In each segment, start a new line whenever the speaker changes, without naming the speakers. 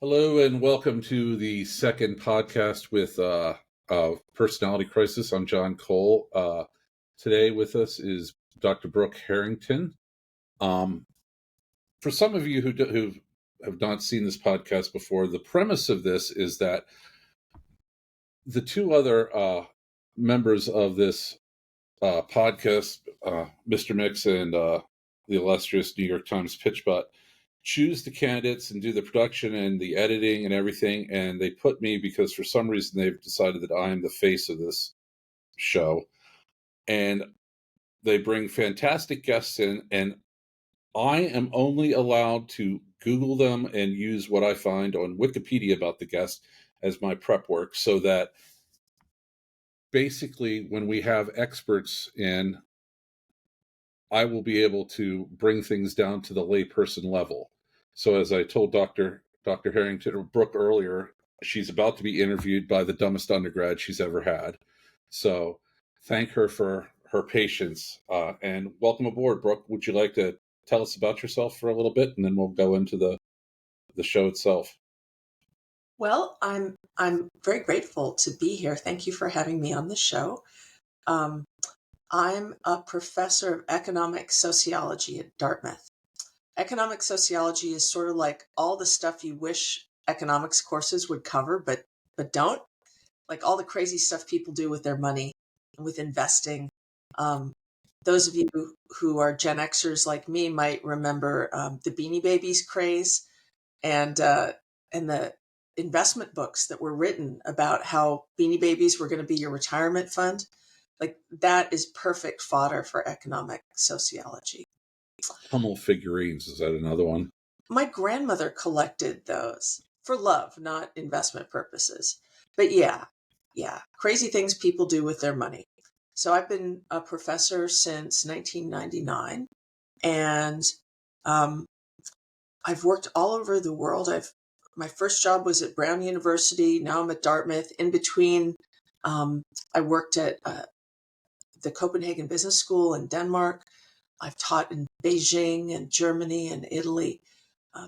Hello and welcome to the second podcast with Personality Crisis. I'm John Cole. Today with us is Dr. Brooke Harrington. For some of you who have not seen this podcast before, the premise of this is that the two other members of this podcast, Mr. Mix and the illustrious New York Times Pitchbutt, choose the candidates and do the production and the editing and everything. And they put me because for some reason they've decided that I am the face of this show. And they bring fantastic guests in, and I am only allowed to Google them and use what I find on Wikipedia about the guest as my prep work, so that basically when we have experts in, I will be able to bring things down to the layperson level. So as I told Dr. Harrington or Brooke earlier, she's about to be interviewed by the dumbest undergrad she's ever had. So thank her for her patience. And welcome aboard, Brooke. Would you like to tell us about yourself for a little bit, and then we'll go into the show itself?
Well, I'm very grateful to be here. Thank you for having me on the show. I'm a professor of economic sociology at Dartmouth. Economic sociology is sort of like all the stuff you wish economics courses would cover, but don't. Like all the crazy stuff people do with their money, with investing. Those of you who are Gen Xers like me might remember the Beanie Babies craze and the investment books that were written about how Beanie Babies were going to be your retirement fund. Like that is perfect fodder for economic sociology.
Hummel figurines, is that another one?
My grandmother collected those for love, not investment purposes. But yeah, crazy things people do with their money. So I've been a professor since 1999, and I've worked all over the world. My first job was at Brown University. Now I'm at Dartmouth. In between, I worked at the Copenhagen Business School in Denmark. I've taught in Beijing and Germany and Italy.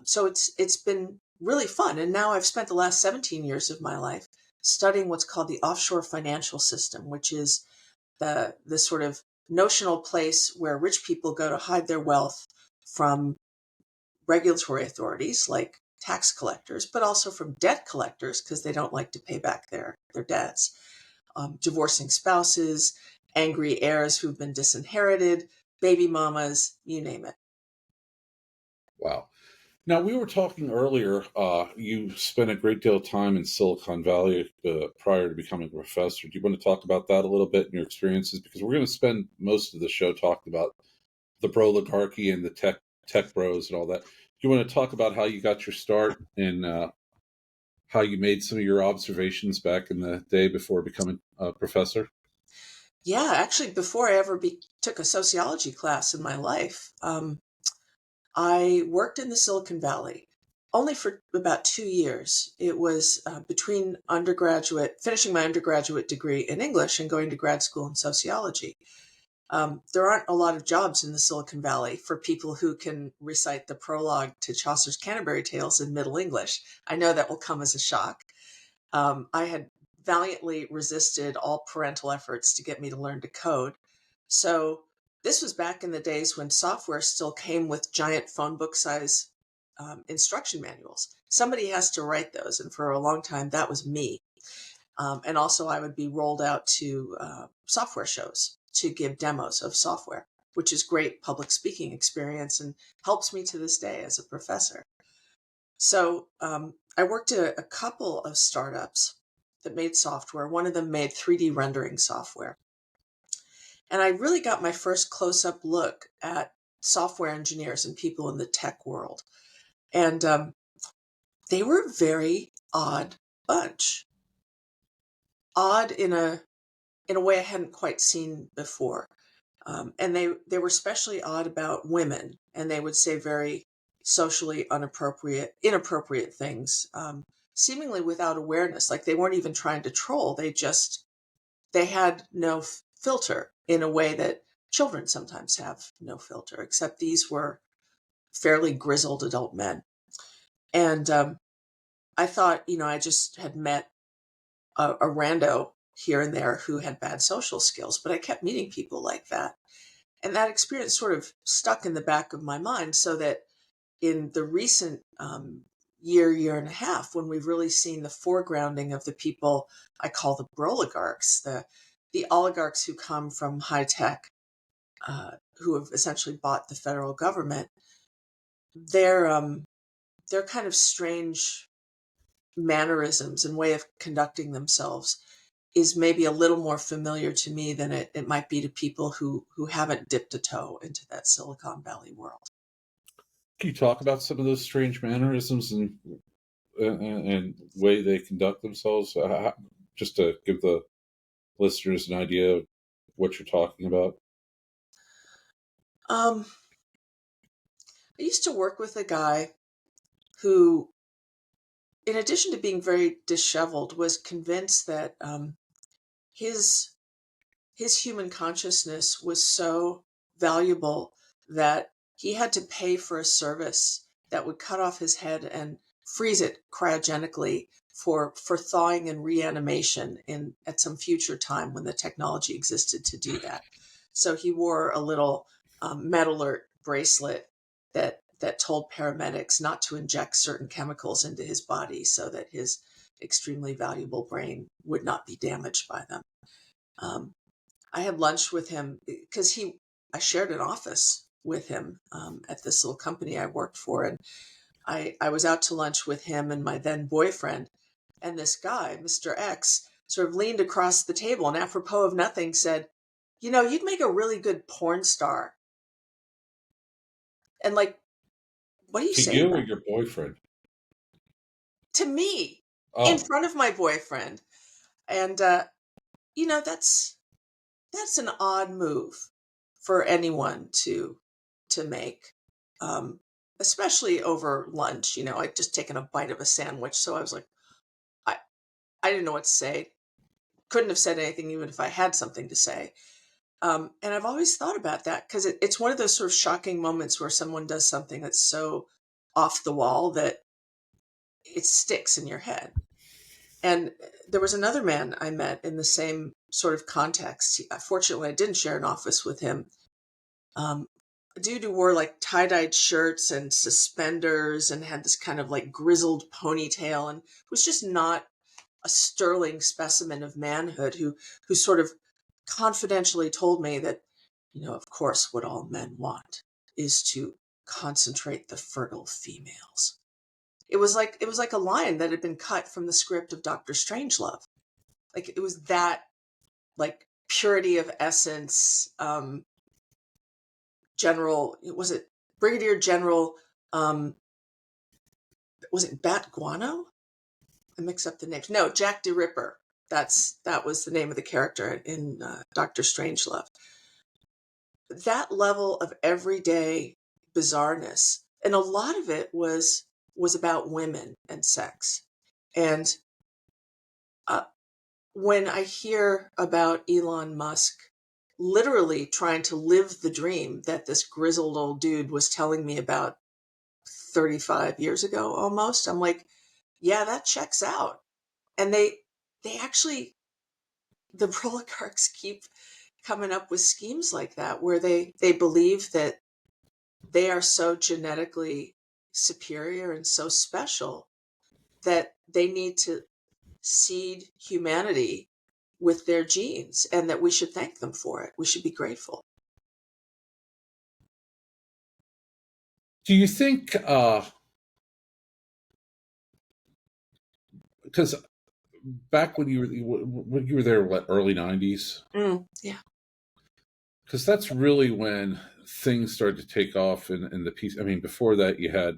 So it's been really fun. And now I've spent the last 17 years of my life studying what's called the offshore financial system, which is the sort of notional place where rich people go to hide their wealth from regulatory authorities like tax collectors, but also from debt collectors because they don't like to pay back their debts, divorcing spouses, angry heirs who've been disinherited, baby mamas, you name it.
Wow. Now, we were talking earlier, you spent a great deal of time in Silicon Valley prior to becoming a professor. Do you want to talk about that a little bit and your experiences? Because we're going to spend most of the show talking about the broligarchy and the tech bros and all that. Do you want to talk about how you got your start and how you made some of your observations back in the day before becoming a professor?
Yeah, actually, before I ever took a sociology class in my life, I worked in the Silicon Valley only for about 2 years. It was between finishing my undergraduate degree in English and going to grad school in sociology. There aren't a lot of jobs in the Silicon Valley for people who can recite the prologue to Chaucer's Canterbury Tales in Middle English. I know that will come as a shock. I had valiantly resisted all parental efforts to get me to learn to code. So this was back in the days when software still came with giant phone book size instruction manuals. Somebody has to write those. And for a long time, that was me. And also I would be rolled out to software shows to give demos of software, which is great public speaking experience and helps me to this day as a professor. So I worked at a couple of startups that made software. One of them made 3D rendering software. And I really got my first close-up look at software engineers and people in the tech world. And they were a very odd bunch. Odd in a way I hadn't quite seen before. And they were especially odd about women, and they would say very socially inappropriate things, seemingly without awareness. Like they weren't even trying to troll. They had no filter in a way that children sometimes have no filter, except these were fairly grizzled adult men. And I thought, I just had met a rando here and there who had bad social skills, but I kept meeting people like that. And that experience sort of stuck in the back of my mind, so that in the recent year and a half, when we've really seen the foregrounding of the people I call the broligarchs, the oligarchs who come from high tech, who have essentially bought the federal government, their kind of strange mannerisms and way of conducting themselves is maybe a little more familiar to me than it might be to people who haven't dipped a toe into that Silicon Valley world.
Can you talk about some of those strange mannerisms and way they conduct themselves, just to give the listeners an idea of what you're talking about?
Um, I used to work with a guy who, in addition to being very disheveled, was convinced that his his human consciousness was so valuable that he had to pay for a service that would cut off his head and freeze it cryogenically for thawing and reanimation in at some future time when the technology existed to do that. So he wore a little metal alert bracelet that told paramedics not to inject certain chemicals into his body so that his extremely valuable brain would not be damaged by them. Um, I had lunch with him because I shared an office with him at this little company I worked for. And I was out to lunch with him and my then boyfriend. And this guy, Mr. X, sort of leaned across the table and, apropos of nothing, said, you'd make a really good porn star. And like, what do you
To
say
you or
about
your boyfriend?
to me in
Oh,
front of my boyfriend? And, that's an odd move for anyone to make, um, especially over lunch. I'd just taken a bite of a sandwich, so I was like, I I didn't know what to say. Couldn't have said anything even if I had something to say. And I've always thought about that because it's one of those sort of shocking moments where someone does something that's so off the wall that it sticks in your head. And there was another man I met in the same sort of context. Fortunately, I didn't share an office with him. A dude who wore like tie-dyed shirts and suspenders and had this kind of like grizzled ponytail and was just not a sterling specimen of manhood, who sort of confidentially told me that, of course, what all men want is to concentrate the fertile females. It was like a line that had been cut from the script of Dr. Strangelove. Like it was that, like, purity of essence. General, was it Brigadier General, um, was it Bat Guano? I mix up the names. No, Jack the Ripper. That was the name of the character in Doctor Strangelove. That level of everyday bizarreness, and a lot of it was about women and sex. And uh, when I hear about Elon Musk literally trying to live the dream that this grizzled old dude was telling me about 35 years ago almost, I'm like, yeah, that checks out. And they actually, the oligarchs keep coming up with schemes like that where they believe that they are so genetically superior and so special that they need to seed humanity with their genes, and that we should thank them for it. We should be grateful.
do you think? Because back when you were there, what, early '90s?
Yeah.
Because that's really when things started to take off in the piece. I mean, before that, you had,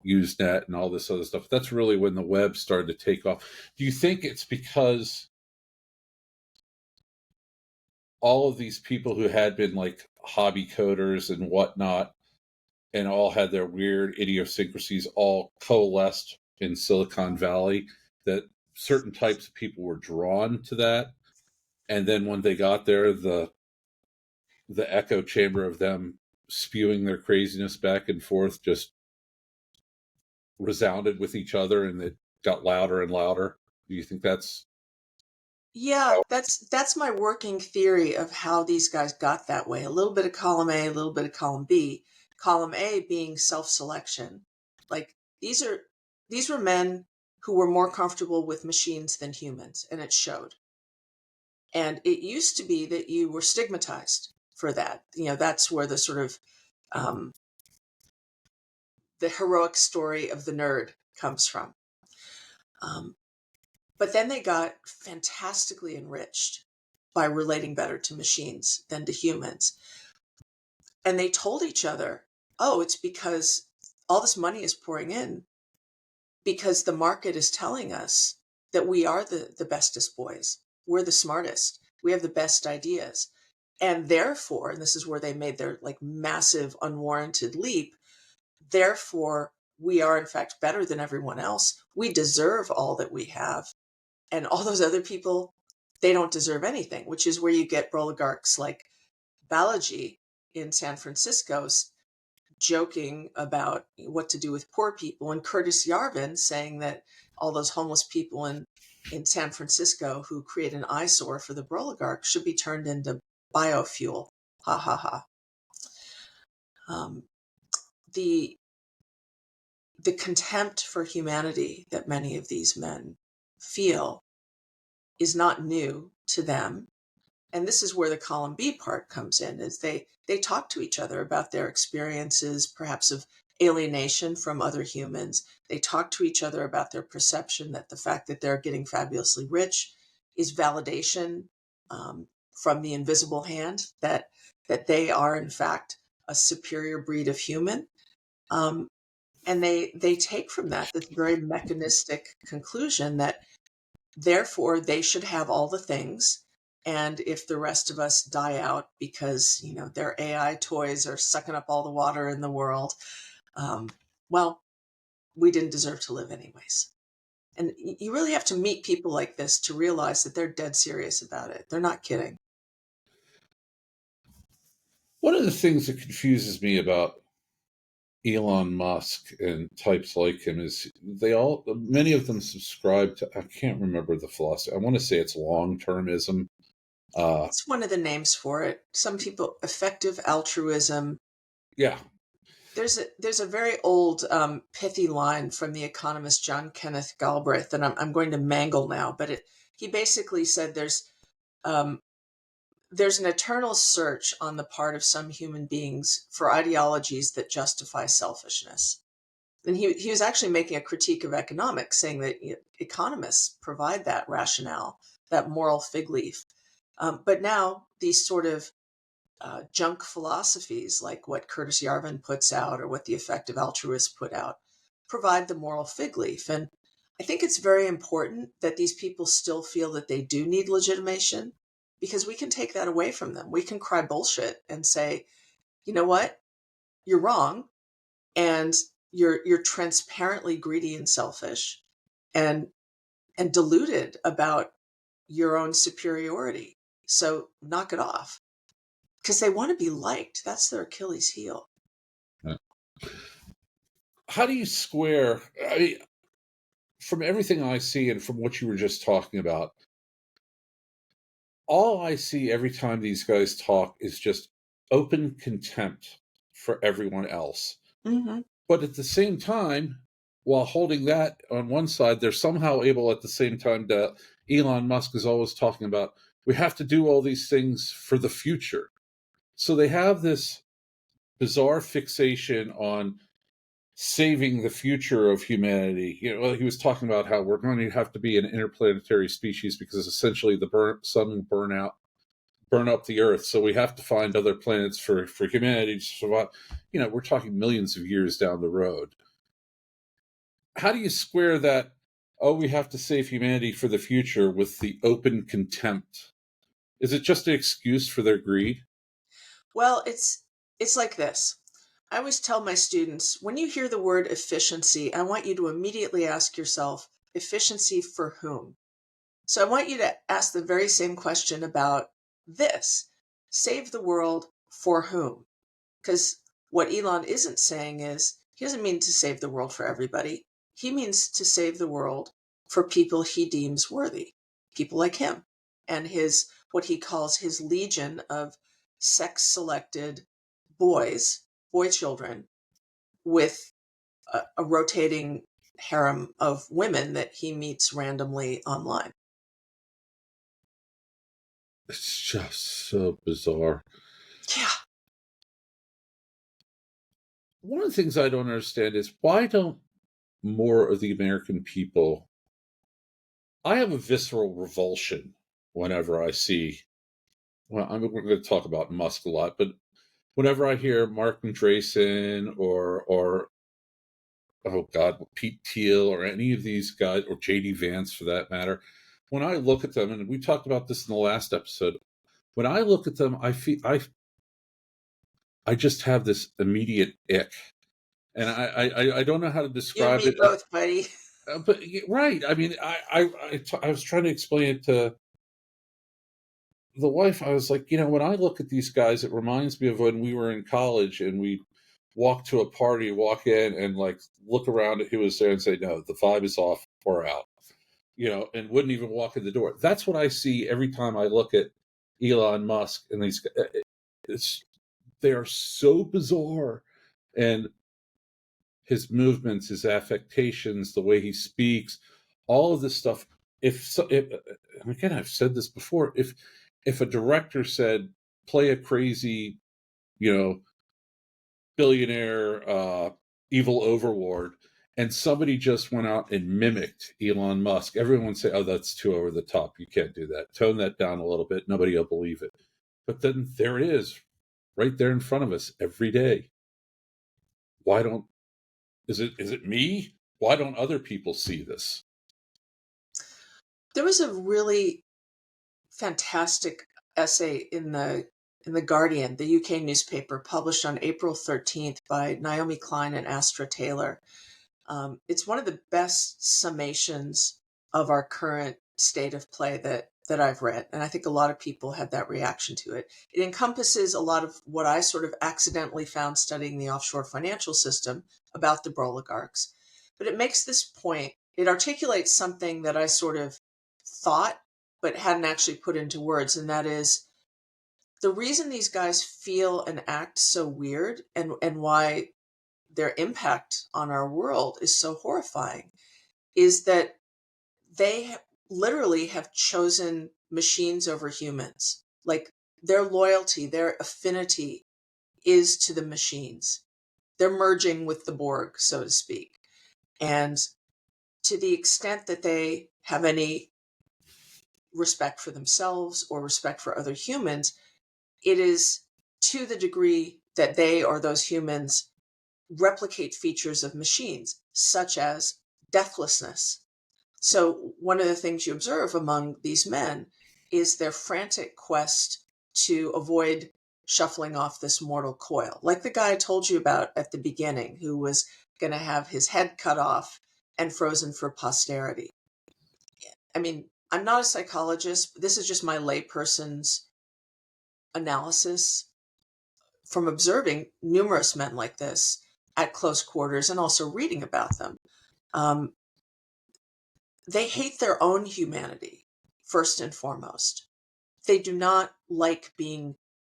Usenet and all this other stuff. That's really when the web started to take off. Do you think it's because all of these people who had been like hobby coders and whatnot, and all had their weird idiosyncrasies, all coalesced in Silicon Valley, that certain types of people were drawn to that? And then when they got there, the echo chamber of them spewing their craziness back and forth just resounded with each other and it got louder and louder? Do you think that's
Yeah, that's my working theory of how these guys got that way. A little bit of column A, a little bit of column B. Column A being self-selection. Like these were men who were more comfortable with machines than humans, and it showed. And it used to be that you were stigmatized for that. That's where the sort of um, the heroic story of the nerd comes from. Um, but then they got fantastically enriched by relating better to machines than to humans. And they told each other, oh, it's because all this money is pouring in because the market is telling us that we are the bestest boys. We're the smartest. We have the best ideas. And therefore, and this is where they made their like massive unwarranted leap, therefore we are in fact better than everyone else. We deserve all that we have. And all those other people, they don't deserve anything, which is where you get broligarchs like Balaji in San Francisco joking about what to do with poor people, and Curtis Yarvin saying that all those homeless people in San Francisco who create an eyesore for the broligarchs should be turned into biofuel. Ha ha ha. Um, the the contempt for humanity that many of these men feel is not new to them. And this is where the column B part comes in, is they talk to each other about their experiences, perhaps of alienation from other humans. They talk to each other about their perception that the fact that they're getting fabulously rich is validation from the invisible hand, that they are in fact a superior breed of human. Um, and they take from that this very mechanistic conclusion that therefore they should have all the things. And if the rest of us die out because their AI toys are sucking up all the water in the world, um, well, we didn't deserve to live anyways. And you really have to meet people like this to realize that they're dead serious about it. They're not kidding.
one of the things that confuses me about Elon Musk and types like him is many of them subscribe to, I can't remember the philosophy. I want to say it's long-termism.
It's one of the names for it. Some people, effective altruism.
Yeah.
There's a very old pithy line from the economist John Kenneth Galbraith that I'm going to mangle now, but he basically said um, there's an eternal search on the part of some human beings for ideologies that justify selfishness. And he was actually making a critique of economics, saying that economists provide that rationale, that moral fig leaf. But now these sort of junk philosophies, like what Curtis Yarvin puts out or what the effective altruists put out, provide the moral fig leaf. And I think it's very important that these people still feel that they do need legitimation, because we can take that away from them. We can cry bullshit and say, you know what, you're wrong, and you're transparently greedy and selfish, and deluded about your own superiority. So knock it off, because they want to be liked. That's their Achilles heel.
How do you square? I mean, from everything I see and from what you were just talking about, all I see every time these guys talk is just open contempt for everyone else.
Mm-hmm.
But at the same time, while holding that on one side, they're somehow able at the same time to, Elon Musk is always talking about, we have to do all these things for the future. So they have this bizarre fixation on saving the future of humanity. He was talking about how we're going to have to be an interplanetary species because essentially the sun will burn up the Earth. So we have to find other planets for humanity to survive. We're talking millions of years down the road. How do you square that? Oh, we have to save humanity for the future with the open contempt. Is it just an excuse for their greed?
Well, it's like this. I always tell my students, when you hear the word efficiency, I want you to immediately ask yourself, efficiency for whom? So I want you to ask the very same question about this. Save the world for whom? Because what Elon isn't saying is he doesn't mean to save the world for everybody. He means to save the world for people he deems worthy, people like him and his, what he calls his legion of sex-selected boy children with a rotating harem of women that he meets randomly online.
It's just so bizarre.
Yeah.
One of the things I don't understand is why don't more of the American people. I have a visceral revulsion whenever I see. Well, we're going to talk about Musk a lot, but whenever I hear Mark Andreessen or oh God, Pete Thiel or any of these guys, or JD Vance for that matter, when I look at them, and we talked about this in the last episode, when I look at them, I just have this immediate ick, and I don't know how to
You and
describe
me
it.
both, buddy.
But right, I mean, I was trying to explain it to the wife. I was like, when I look at these guys, it reminds me of when we were in college and we walk to a party, walk in and like look around at who was there and say, no, the vibe is off, we're out, and wouldn't even walk in the door. That's what I see every time I look at Elon Musk and these. They are so bizarre, and his movements, his affectations, the way he speaks, all of this stuff. If again, I've said this before, if a director said, play a crazy, billionaire, evil overlord, and somebody just went out and mimicked Elon Musk, everyone would say, oh, that's too over the top. You can't do that. Tone that down a little bit. Nobody will believe it. But then there it is, right there in front of us every day. Why don't, is it me? Why don't other people see this?
There was a really fantastic essay in the Guardian, the UK newspaper, published on April 13th by Naomi Klein and Astra Taylor. It's one of the best summations of our current state of play that I've read, and I think a lot of people had that reaction to it. It encompasses a lot of what I sort of accidentally found studying the offshore financial system about the broligarchs, but it makes this point. It articulates something that I sort of thought but hadn't actually put into words, and that is the reason these guys feel and act so weird, and why their impact on our world is so horrifying, is that they literally have chosen machines over humans. Like, their loyalty, their affinity is to the machines. They're merging with the Borg, so to speak. And to the extent that they have any respect for themselves or respect for other humans, it is to the degree that they or those humans replicate features of machines, such as deathlessness. So one of the things you observe among these men is their frantic quest to avoid shuffling off this mortal coil. Like the guy I told you about at the beginning, who was going to have his head cut off and frozen for posterity. I mean, I'm not a psychologist, but this is just my layperson's analysis from observing numerous men like this at close quarters and also reading about them. They hate their own humanity, first and foremost. They do not like being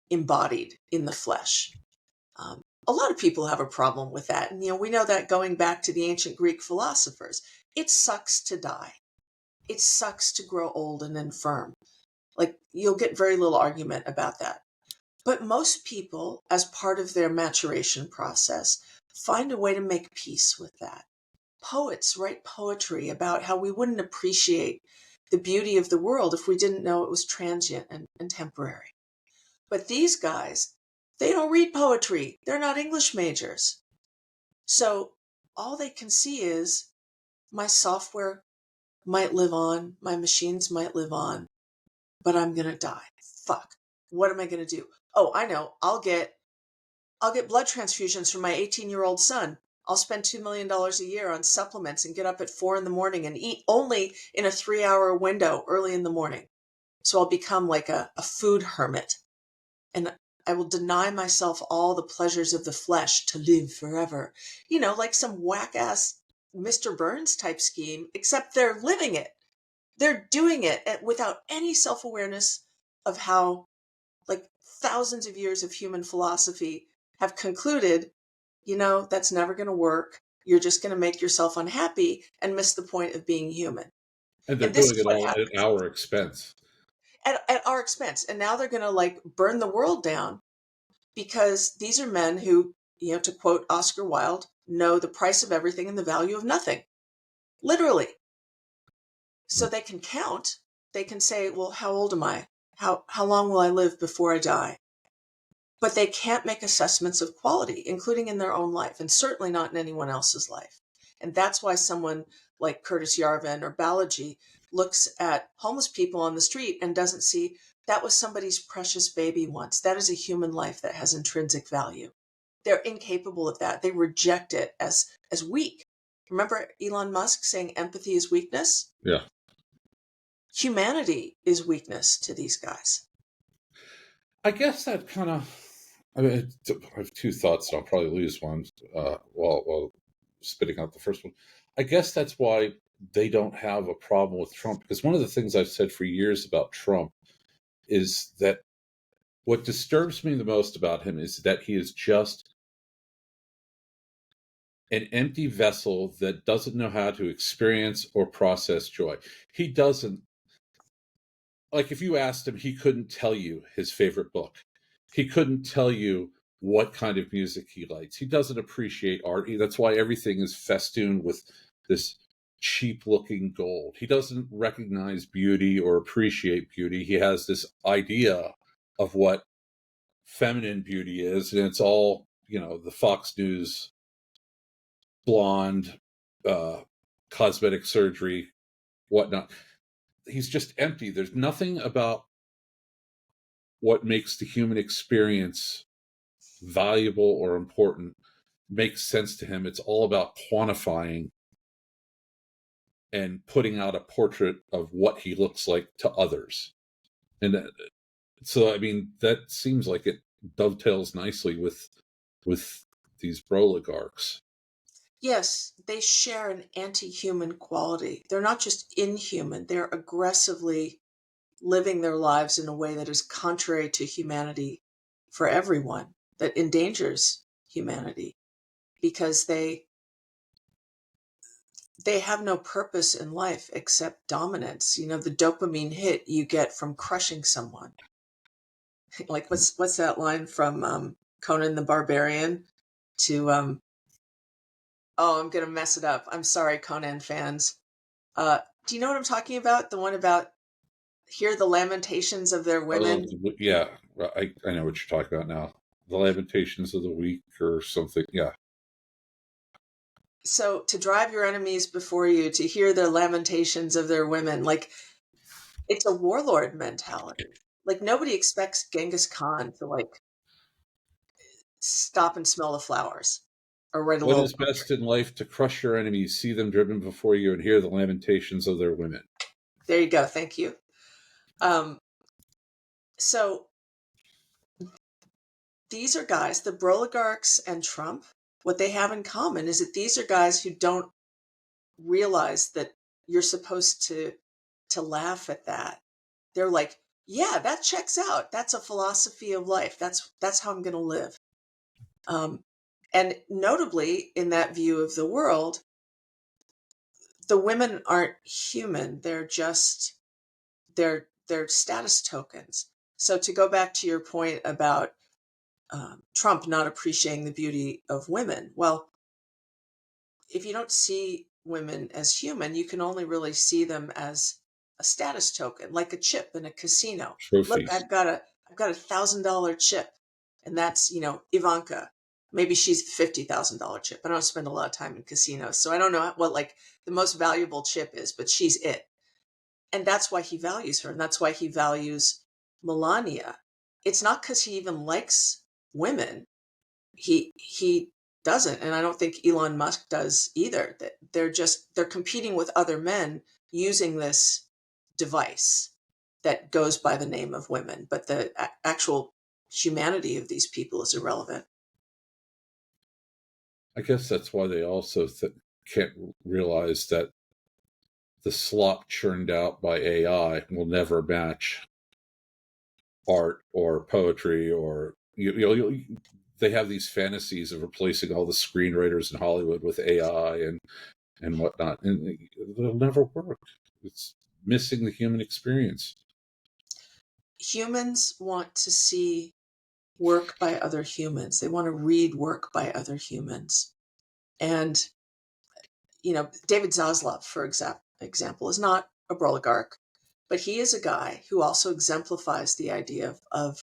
embodied in the flesh. A lot of people have a problem with that. And, we know that going back to the ancient Greek philosophers. It sucks to die. It sucks to grow old and infirm. Like, you'll get very little argument about that. But most people, as part of their maturation process, find a way to make peace with that. Poets write poetry about how we wouldn't appreciate the beauty of the world if we didn't know it was transient and temporary. But these guys, they don't read poetry. They're not English majors. So all they can see is, my software might live on, my machines might live on, but I'm going to die. Fuck. What am I going to do? Oh, I know. I'll get blood transfusions from my 18-year-old son. I'll spend $2 million a year on supplements and get up at 4 a.m. and eat only in a 3-hour window early in the morning. So I'll become like a food hermit. And I will deny myself all the pleasures of the flesh to live forever. Like some whack-ass Mr. Burns type scheme, except they're living it. They're doing it without any self-awareness of how, like, thousands of years of human philosophy have concluded, that's never going to work. You're just going to make yourself unhappy and miss the point of being human.
And they're
And this
doing
is
it
what
all at
happens
our expense.
at our expense. And now they're going to like burn the world down because these are men who, to quote Oscar Wilde, know the price of everything and the value of nothing. Literally. So they can count. They can say, well, how old am I? How long will I live before I die? But they can't make assessments of quality, including in their own life, and certainly not in anyone else's life. And that's why someone like Curtis Yarvin or Balaji looks at homeless people on the street and doesn't see that was somebody's precious baby once. That is a human life that has intrinsic value. They're incapable of that. They reject it as weak. Remember Elon Musk saying empathy is weakness?
Yeah.
Humanity is weakness to these guys.
I guess that kind of, I have two thoughts, and I'll probably lose one while spitting out the first one. I guess that's why they don't have a problem with Trump, because one of the things I've said for years about Trump is that what disturbs me the most about him is that he is just an empty vessel that doesn't know how to experience or process joy. He doesn't, like, if you asked him, he couldn't tell you his favorite book. He couldn't tell you what kind of music he likes. He doesn't appreciate art. That's why everything is festooned with this cheap looking gold. He doesn't recognize beauty or appreciate beauty. He has this idea of what feminine beauty is, and it's all, the Fox News blonde, cosmetic surgery, whatnot. He's just empty. There's nothing about what makes the human experience valuable or important makes sense to him. It's all about quantifying and putting out a portrait of what he looks like to others. And so, I mean, that seems like it dovetails nicely with these broligarchs.
Yes, they share an anti-human quality. They're not just inhuman, they're aggressively living their lives in a way that is contrary to humanity for everyone, that endangers humanity because they have no purpose in life except dominance. The dopamine hit you get from crushing someone. Like what's that line from Conan the Barbarian to oh, I'm going to mess it up. I'm sorry, Conan fans. Do you know what I'm talking about? The one about hear the lamentations of their
Oh,
women.
yeah, I know what you're talking about now. The Lamentations of the Weak or something. Yeah.
So to drive your enemies before you, to hear their lamentations of their women, like it's a warlord mentality. Like nobody expects Genghis Khan to like stop and smell the flowers or write a
What
little
is best in life? To crush your enemies, see them driven before you, and hear the lamentations of their women.
There you go. Thank you. Um, so these are guys, the broligarchs and Trump, what they have in common is that these are guys who don't realize that you're supposed to laugh at that. They're like, yeah, that checks out. That's a philosophy of life. That's how I'm going to live. And notably, in that view of the world, the women aren't human. They're status tokens. So to go back to your point about Trump not appreciating the beauty of women, well, if you don't see women as human, you can only really see them as a status token, like a chip in a casino. Look,
Trophies.
I've got $1,000 chip, and that's Ivanka. Maybe she's $50,000 chip. I don't spend a lot of time in casinos, so I don't know what like the most valuable chip is, but she's it, and that's why he values her, and that's why he values Melania. It's not because he even likes women. He doesn't, and I don't think Elon Musk does either. That they're competing with other men using this device that goes by the name of women, but the actual humanity of these people is irrelevant.
I guess that's why they also can't realize that the slop churned out by AI will never match art or poetry, or they have these fantasies of replacing all the screenwriters in Hollywood with AI and whatnot, and it'll never work. It's missing the human experience.
Humans want to see work by other humans. They want to read work by other humans. And, David Zaslav, for example, is not a broligarch, but he is a guy who also exemplifies the idea of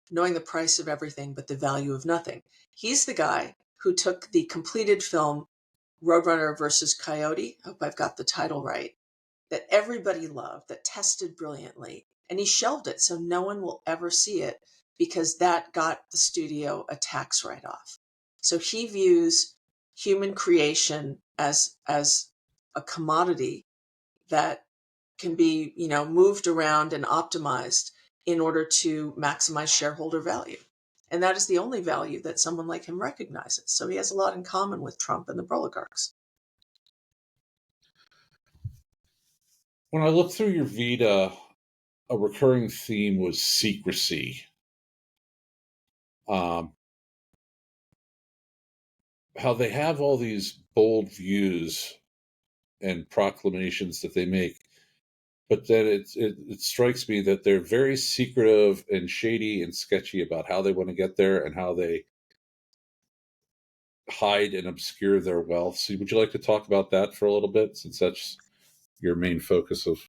knowing the price of everything but the value of nothing. He's the guy who took the completed film Roadrunner versus Coyote, I hope I've got the title right, that everybody loved, that tested brilliantly, and he shelved it so no one will ever see it because that got the studio a tax write-off. So he views human creation as a commodity that can be, moved around and optimized in order to maximize shareholder value. And that is the only value that someone like him recognizes. So he has a lot in common with Trump and the broligarchs.
When I looked through your Vita, a recurring theme was secrecy. How they have all these bold views and proclamations that they make, but then it strikes me that they're very secretive and shady and sketchy about how they want to get there and how they hide and obscure their wealth. So would you like to talk about that for a little bit, since that's your main focus of...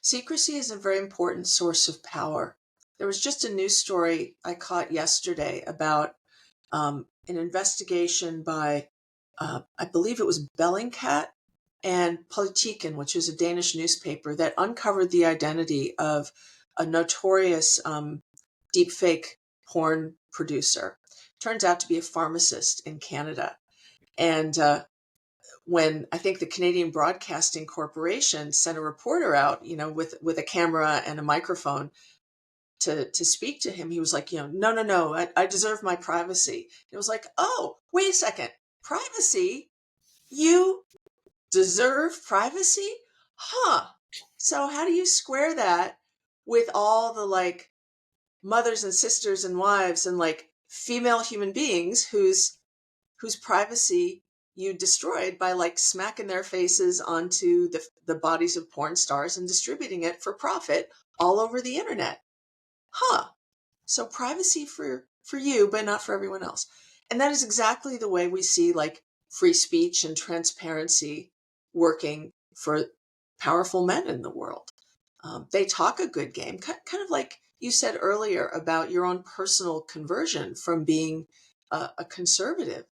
Secrecy is a very important source of power. There was just a news story I caught yesterday about an investigation by, I believe it was Bellingcat and Politiken, which is a Danish newspaper, that uncovered the identity of a notorious deepfake porn producer. Turns out to be a pharmacist in Canada. And when I think the Canadian Broadcasting Corporation sent a reporter out, with a camera and a microphone to speak to him, he was like, no, I deserve my privacy. It was like, oh, wait a second, privacy? You deserve privacy? Huh. So how do you square that with all the mothers and sisters and wives and female human beings whose privacy you destroyed by smacking their faces onto the bodies of porn stars and distributing it for profit all over the internet? Huh. So privacy for you, but not for everyone else. And that is exactly the way we see free speech and transparency working for powerful men in the world. They talk a good game, kind of like you said earlier about your own personal conversion from being a conservative.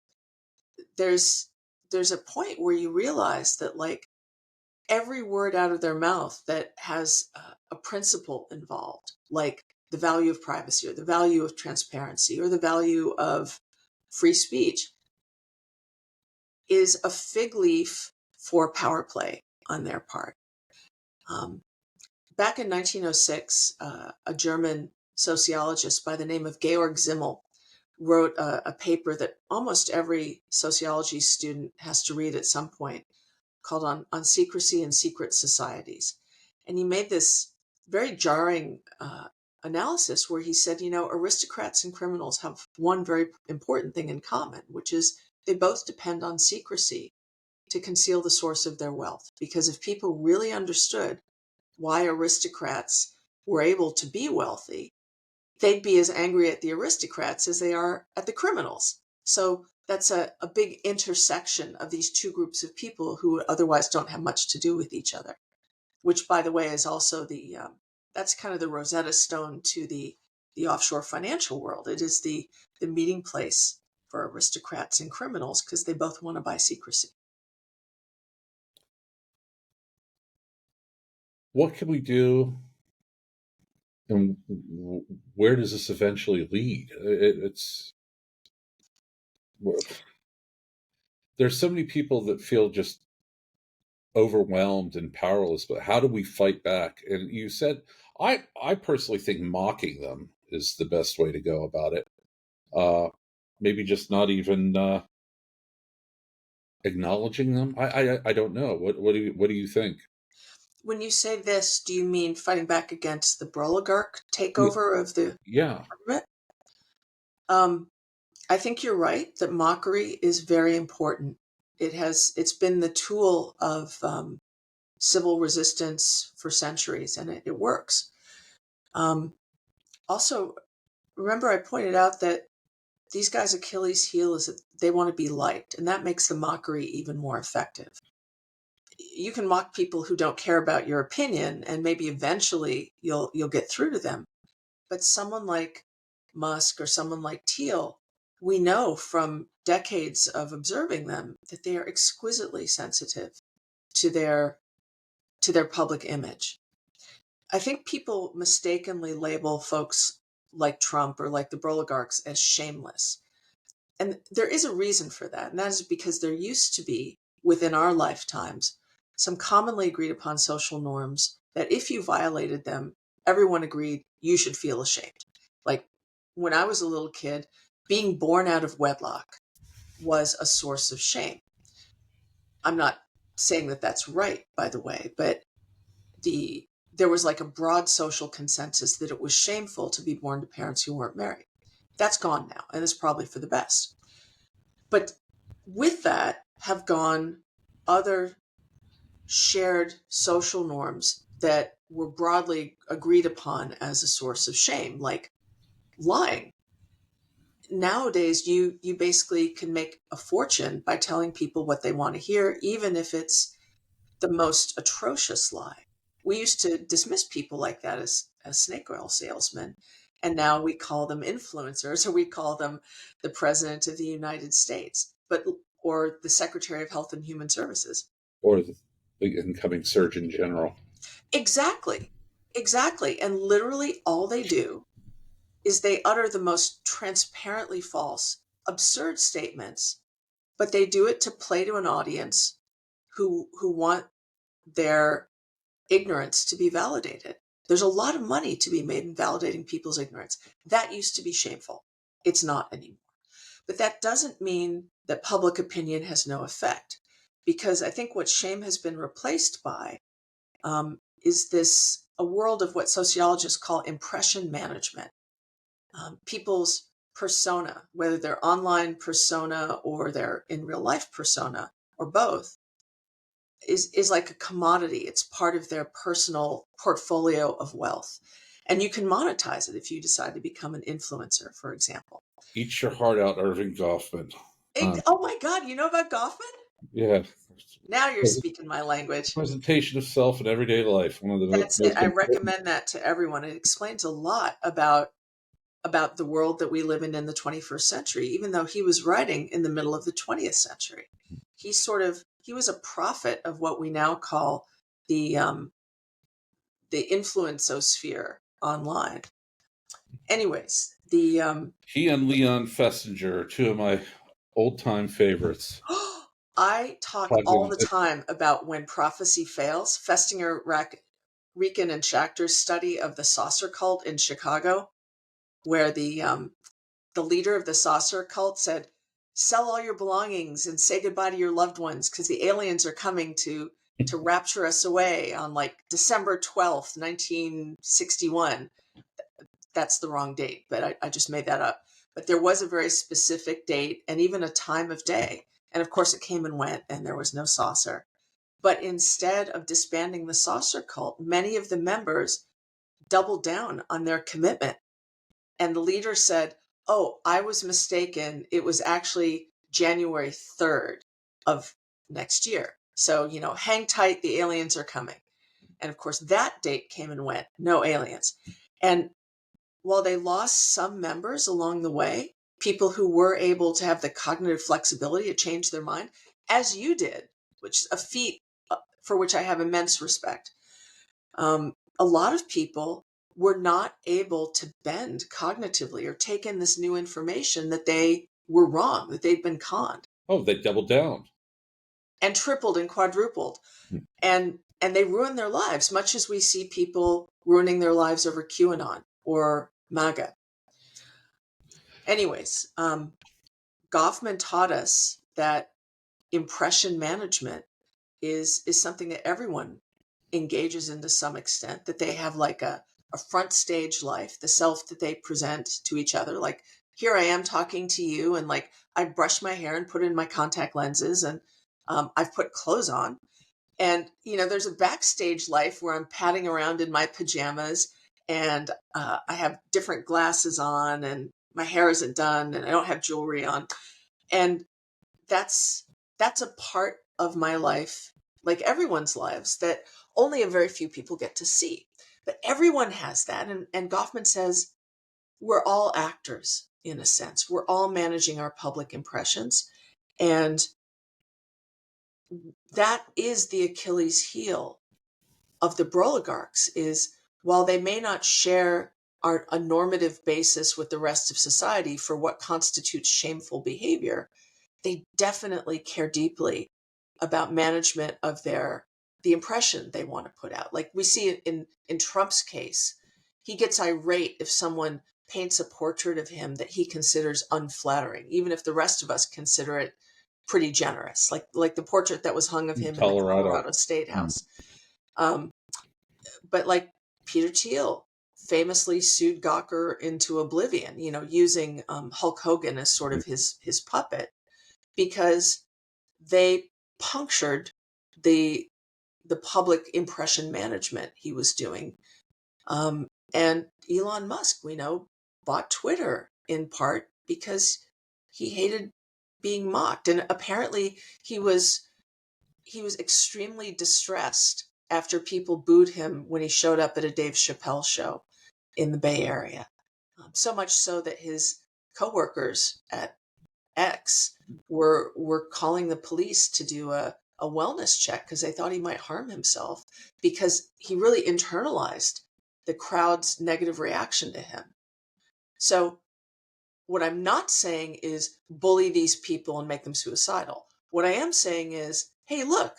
There's a point where you realize that every word out of their mouth that has a principle involved, like the value of privacy or the value of transparency or the value of free speech, is a fig leaf for power play on their part. Back in 1906, a German sociologist by the name of Georg Simmel wrote a paper that almost every sociology student has to read at some point, called on secrecy and secret societies. And he made this very jarring analysis where he said, aristocrats and criminals have one very important thing in common, which is they both depend on secrecy to conceal the source of their wealth. Because if people really understood why aristocrats were able to be wealthy, they'd be as angry at the aristocrats as they are at the criminals. So that's a big intersection of these two groups of people who otherwise don't have much to do with each other, which, by the way, is also that's kind of the Rosetta Stone to the offshore financial world. It is the meeting place for aristocrats and criminals because they both want to buy secrecy.
What can we do, and where does this eventually lead? There's so many people that feel just overwhelmed and powerless, but how do we fight back? And you said, I personally think mocking them is the best way to go about it. Maybe just not even acknowledging them. I don't know. What do you think?
When you say this, do you mean fighting back against the broligarch takeover of the
Yeah.
government? Um, I think you're right that mockery is very important. It's been the tool of civil resistance for centuries, and it works. Um, Also, remember I pointed out that these guys' Achilles' heel is that they want to be liked, and that makes the mockery even more effective. You can mock people who don't care about your opinion, and maybe eventually you'll get through to them. But someone like Musk or someone like Thiel, we know from decades of observing them that they are exquisitely sensitive to their public image. I think people mistakenly label folks like Trump or like the broligarchs as shameless. And there is a reason for that. And that is because there used to be, within our lifetimes, some commonly agreed upon social norms that if you violated them, everyone agreed you should feel ashamed. Like when I was a little kid, being born out of wedlock was a source of shame. I'm not saying that that's right, by the way, but there was like a broad social consensus that it was shameful to be born to parents who weren't married. That's gone now, and it's probably for the best. But with that have gone other shared social norms that were broadly agreed upon as a source of shame, like lying. Nowadays, you basically can make a fortune by telling people what they want to hear, even if it's the most atrocious lie. We used to dismiss people like that as snake oil salesmen, and now we call them influencers, or we call them the president of the United States, or the Secretary of Health and Human Services.
Or the incoming Surgeon General.
Exactly. Exactly. And literally all they do is they utter the most transparently false, absurd statements, but they do it to play to an audience who want their ignorance to be validated. There's a lot of money to be made in validating people's ignorance. That used to be shameful. It's not anymore. But that doesn't mean that public opinion has no effect, because I think what shame has been replaced by is this a world of what sociologists call impression management. People's persona, whether their online persona or their in real life persona or both, is like a commodity. It's part of their personal portfolio of wealth. And you can monetize it if you decide to become an influencer, for example.
Eat your heart out, Irving Goffman.
Oh my God, you know about Goffman?
Yeah.
Now you're speaking my language.
Presentation of self in everyday life. One of the
That's it.
most
I
important.
recommend that to everyone. It explains a lot about the world that we live in the 21st century, even though he was writing in the middle of the 20th century. He was a prophet of what we now call the influencosphere online. Anyways,
He and Leon Festinger are two of my old-time favorites.
I talk all the time about when prophecy fails. Festinger, Riken, and Schachter's study of the saucer cult in Chicago, where the leader of the saucer cult said, "Sell all your belongings and say goodbye to your loved ones because the aliens are coming to rapture us away on like December 12th, 1961." That's the wrong date, but I just made that up. But there was a very specific date and even a time of day. And of course, it came and went, and there was no saucer. But instead of disbanding the saucer cult, many of the members doubled down on their commitment. And the leader said, "Oh, I was mistaken. It was actually January 3rd of next year. So, hang tight. The aliens are coming." And of course, that date came and went. No aliens. And while they lost some members along the way, people who were able to have the cognitive flexibility to change their mind, as you did, which is a feat for which I have immense respect, a lot of people were not able to bend cognitively or take in this new information that they were wrong, that they'd been conned.
Oh, they doubled down.
And tripled and quadrupled. And they ruined their lives, much as we see people ruining their lives over QAnon or MAGA. Anyways, Goffman taught us that impression management is something that everyone engages in to some extent, that they have like a front stage life, the self that they present to each other. Like, here I am talking to you, and like I've brushed my hair and put in my contact lenses, and I've put clothes on. And, there's a backstage life where I'm padding around in my pajamas, and I have different glasses on, and my hair isn't done, and I don't have jewelry on. And that's a part of my life, like everyone's lives, that only a very few people get to see. But everyone has that. And Goffman says we're all actors in a sense. We're all managing our public impressions. And that is the Achilles heel of the broligarchs, is while they may not share a normative basis with the rest of society for what constitutes shameful behavior, they definitely care deeply about management of the impression they want to put out. Like we see it in Trump's case. He gets irate if someone paints a portrait of him that he considers unflattering, even if the rest of us consider it pretty generous. Like the portrait that was hung of him in the Colorado State House. But like Peter Thiel famously sued Gawker into oblivion, using Hulk Hogan as sort of his puppet, because they punctured the public impression management he was doing. And Elon Musk, we know, bought Twitter in part because he hated being mocked. And apparently he was extremely distressed after people booed him when he showed up at a Dave Chappelle show in the Bay Area. So much so that his coworkers at X were calling the police to do a wellness check because they thought he might harm himself, because he really internalized the crowd's negative reaction to him. So what I'm not saying is bully these people and make them suicidal. What I am saying is, hey, look,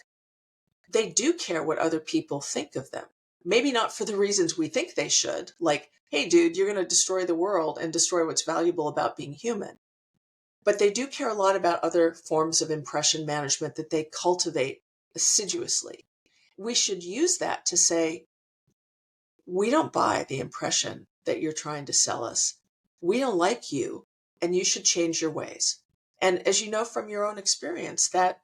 they do care what other people think of them. Maybe not for the reasons we think they should, like, hey, dude, you're going to destroy the world and destroy what's valuable about being human. But they do care a lot about other forms of impression management that they cultivate assiduously. We should use that to say, we don't buy the impression that you're trying to sell us. We don't like you, and you should change your ways. And as you know from your own experience, that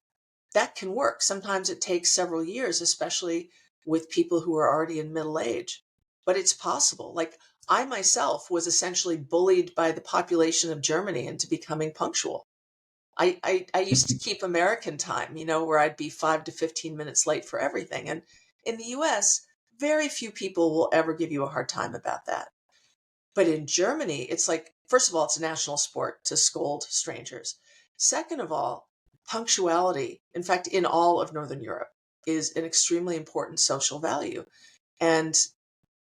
can work. Sometimes it takes several years, especially with people who are already in middle age. But it's possible. Like, I myself was essentially bullied by the population of Germany into becoming punctual. I used to keep American time, where I'd be 5 to 15 minutes late for everything. And in the US, very few people will ever give you a hard time about that. But in Germany, it's like, first of all, it's a national sport to scold strangers. Second of all, punctuality, in fact, in all of Northern Europe, is an extremely important social value. And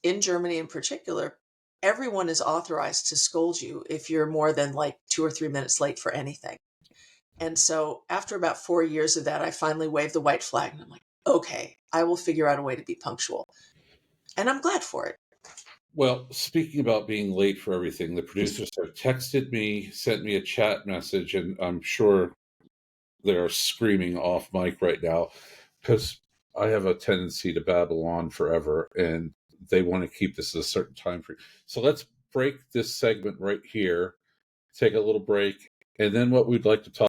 in Germany in particular, everyone is authorized to scold you if you're more than like 2 or 3 minutes late for anything. And so after about 4 years of that, I finally waved the white flag, and I'm like, okay, I will figure out a way to be punctual. And I'm glad for it.
Well, speaking about being late for everything, the producers have texted me, sent me a chat message, and I'm sure they're screaming off mic right now because I have a tendency to babble on forever, and they want to keep this at a certain time frame. So let's break this segment right here, take a little break, and then what we'd like to talk